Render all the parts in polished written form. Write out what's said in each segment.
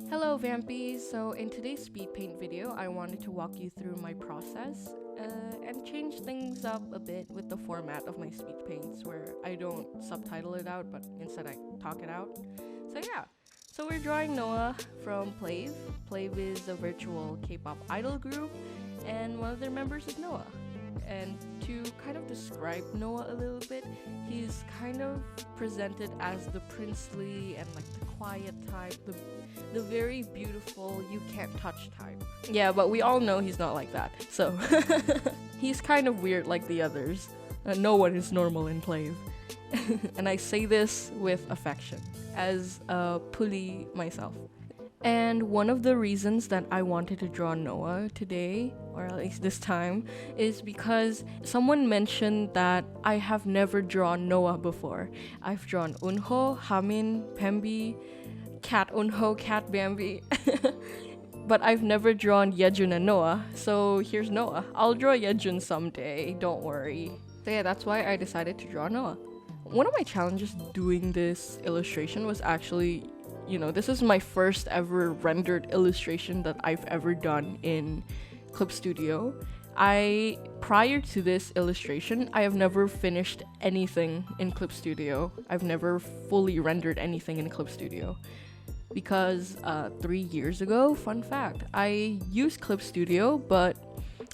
Hello Vampies! So in today's speed paint video, I wanted to walk you through my process and change things up a bit with the format of my speed paints where I don't subtitle it out but instead I talk it out. So yeah, so we're drawing Noah from PLAVE. PLAVE is a virtual K-pop idol group and one of their members is Noah. And to kind of describe Noah a little bit, he's kind of presented as the princely and like the quiet type, the very beautiful, you can't touch type. Yeah, but we all know he's not like that. So he's kind of weird like the others. No one is normal in PLAVE. And I say this with affection, as a puli myself. And one of the reasons that I wanted to draw Noah today, or at least this time, is because someone mentioned that I have never drawn Noah before. I've drawn Unho, Hamin, Pembi, Cat Unho, Cat Bambi, but I've never drawn Yejun and Noah, so here's Noah. I'll draw Yejun someday, don't worry. So yeah, that's why I decided to draw Noah. One of my challenges doing this illustration was actually, this is my first ever rendered illustration that I've ever done in Clip Studio. Prior to this illustration, I have never finished anything in Clip Studio. I've never fully rendered anything in Clip Studio. Because 3 years ago, fun fact, I used Clip Studio, but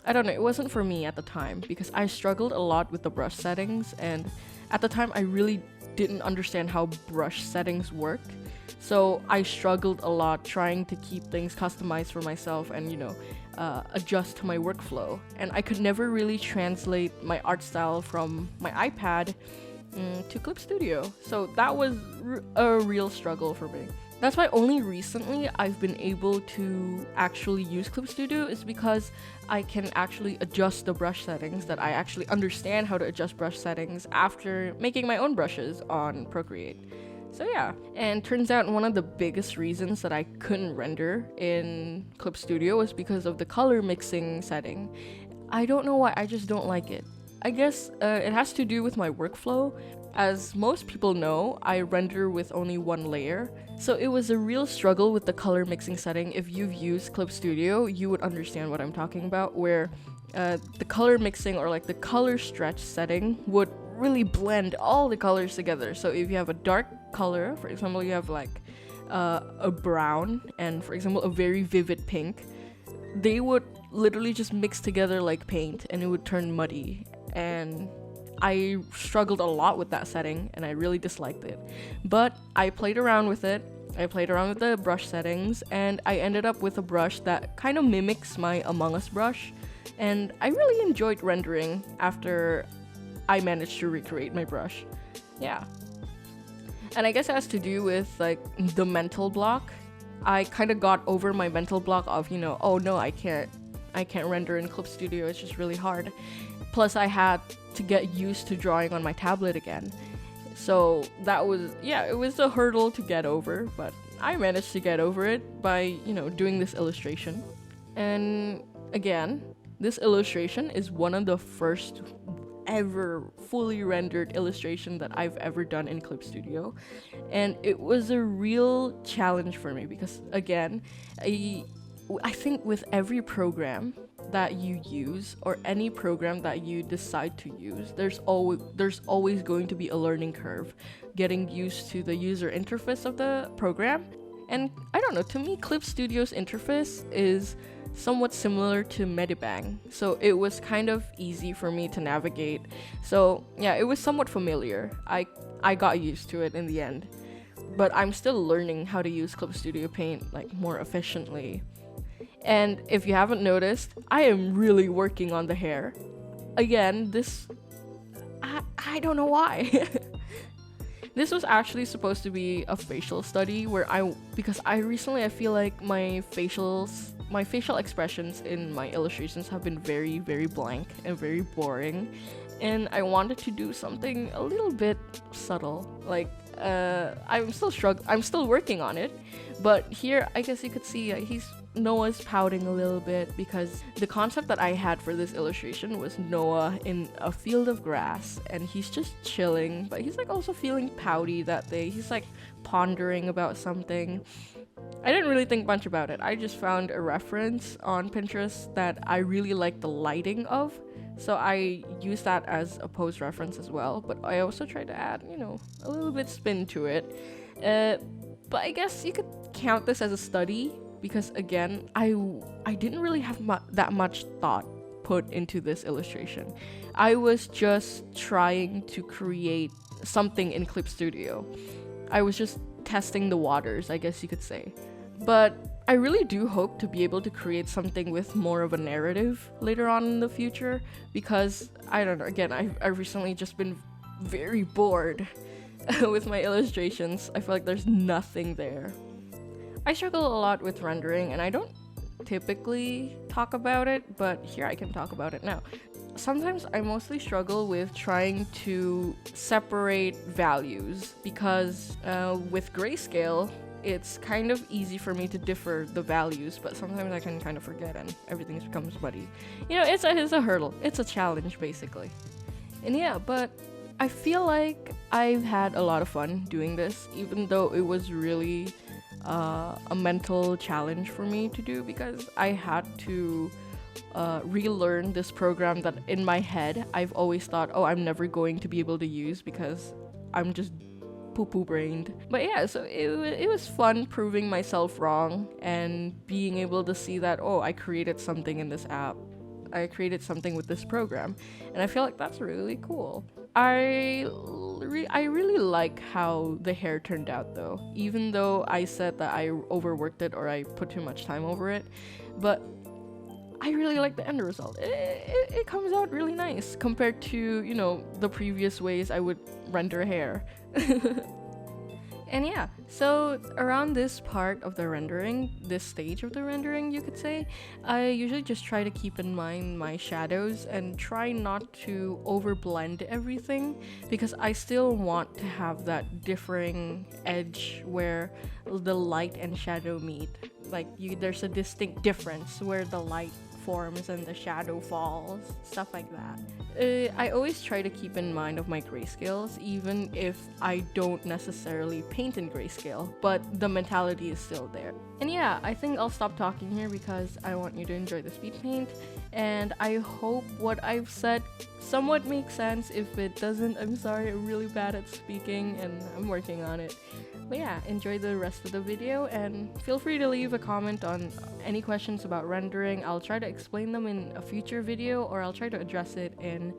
I don't know, it wasn't for me at the time because I struggled a lot with the brush settings, and at the time I really didn't understand how brush settings work. So I struggled a lot trying to keep things customized for myself and, adjust to my workflow. And I could never really translate my art style from my iPad to Clip Studio. So that was a real struggle for me. That's why only recently I've been able to actually use Clip Studio is because I can actually adjust the brush settings, that I actually understand how to adjust brush settings after making my own brushes on Procreate. So yeah, and turns out one of the biggest reasons that I couldn't render in Clip Studio was because of the color mixing setting. I don't know why, I just don't like it. I guess it has to do with my workflow. As most people know, I render with only one layer, so it was a real struggle with the color mixing setting. If you've used Clip Studio, you would understand what I'm talking about, where the color mixing or like the color stretch setting would really blend all the colors together. So if you have a dark color, for example, you have like a brown and for example a very vivid pink, they would literally just mix together like paint and it would turn muddy, and I struggled a lot with that setting and I really disliked it. But I played around with it. I played around with the brush settings and I ended up with a brush that kind of mimics my Among Us brush, and I really enjoyed rendering after I managed to recreate my brush. Yeah. And I guess it has to do with like the mental block. I kind of got over my mental block of, oh no, I can't render in Clip Studio, it's just really hard. Plus I had to get used to drawing on my tablet again. So that was, it was a hurdle to get over, but I managed to get over it by, doing this illustration. And again, this illustration is one of the first ever fully rendered illustration that I've ever done in Clip Studio, and it was a real challenge for me because again, I think with every program that you use or any program that you decide to use, there's always going to be a learning curve getting used to the user interface of the program. And I don't know, to me Clip Studio's interface is somewhat similar to Medibang, so it was kind of easy for me to navigate. So yeah, it was somewhat familiar. I got used to it in the end, but I'm still learning how to use Clip Studio Paint like more efficiently. And if you haven't noticed, I am really working on the hair. Again, I don't know why. This was actually supposed to be a facial study because I feel like my facial expressions in my illustrations have been very, very blank and very boring, and I wanted to do something a little bit subtle. Like I'm still working on it, but here I guess you could see Noah's pouting a little bit because the concept that I had for this illustration was Noah in a field of grass and he's just chilling, but he's like also feeling pouty that day. He's like pondering about something. I didn't really think much about it. I just found a reference on Pinterest that I really like the lighting of, so I use that as a pose reference as well. But I also try to add, a little bit spin to it. But I guess you could count this as a study because again, I didn't really have that much thought put into this illustration. I was just trying to create something in Clip Studio. I was just testing the waters, I guess you could say. But I really do hope to be able to create something with more of a narrative later on in the future because, I don't know, again, I've recently just been very bored with my illustrations. I feel like there's nothing there. I struggle a lot with rendering and I don't typically talk about it, but here I can talk about it now. Sometimes I mostly struggle with trying to separate values because with grayscale, it's kind of easy for me to differ the values, but sometimes I can kind of forget and everything becomes muddy. It's a hurdle. It's a challenge, basically. And yeah, but I feel like I've had a lot of fun doing this, even though it was really a mental challenge for me to do because I had to relearn this program that in my head I've always thought, oh, I'm never going to be able to use because I'm just poo-poo brained. But yeah, so it was fun proving myself wrong and being able to see that, oh, I created something in this app. I created something with this program. And I feel like that's really cool. I really like how the hair turned out though, even though I said that I overworked it or I put too much time over it. But I really like the end result. It comes out really nice compared to, the previous ways I would render hair. And yeah, so around this part of the rendering, this stage of the rendering, you could say, I usually just try to keep in mind my shadows and try not to overblend everything because I still want to have that differing edge where the light and shadow meet. Like there's a distinct difference where the light forms and the shadow falls, stuff like that. I always try to keep in mind of my grayscales, even if I don't necessarily paint in grayscale, but the mentality is still there. And yeah, I think I'll stop talking here because I want you to enjoy the speed paint, and I hope what I've said somewhat makes sense. If it doesn't, I'm sorry, I'm really bad at speaking and I'm working on it. But yeah, enjoy the rest of the video and feel free to leave a comment on any questions about rendering. I'll try to explain them in a future video or I'll try to address it in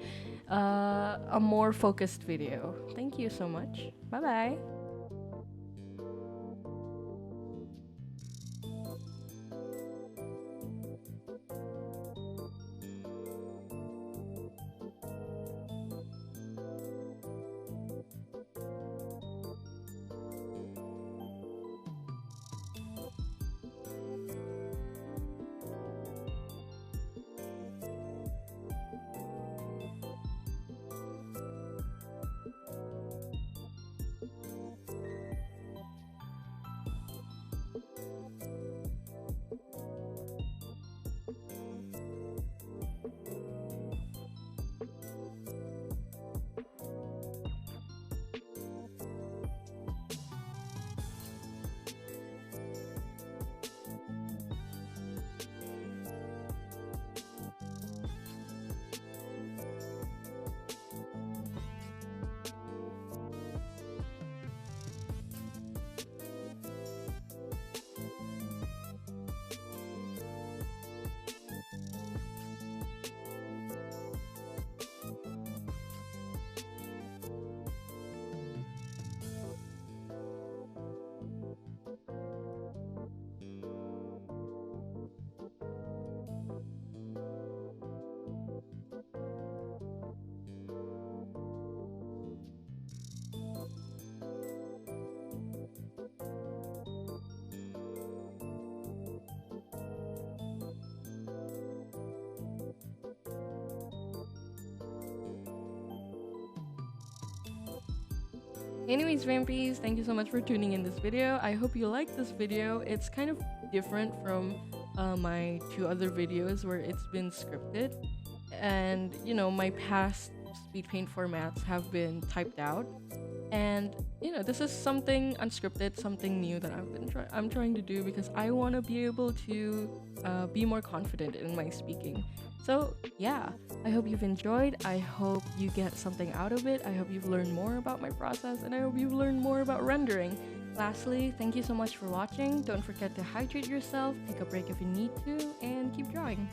a more focused video. Thank you so much. Bye bye. Anyways, Vampies, thank you so much for tuning in this video. I hope you liked this video. It's kind of different from my two other videos where it's been scripted. And, my past speed paint formats have been typed out. And you know, this is something unscripted, something new that I'm trying to do because I want to be able to be more confident in my speaking. So yeah, I hope you've enjoyed. I hope you get something out of it. I hope you've learned more about my process, and I hope you've learned more about rendering. Lastly, thank you so much for watching. Don't forget to hydrate yourself, take a break if you need to, and keep drawing.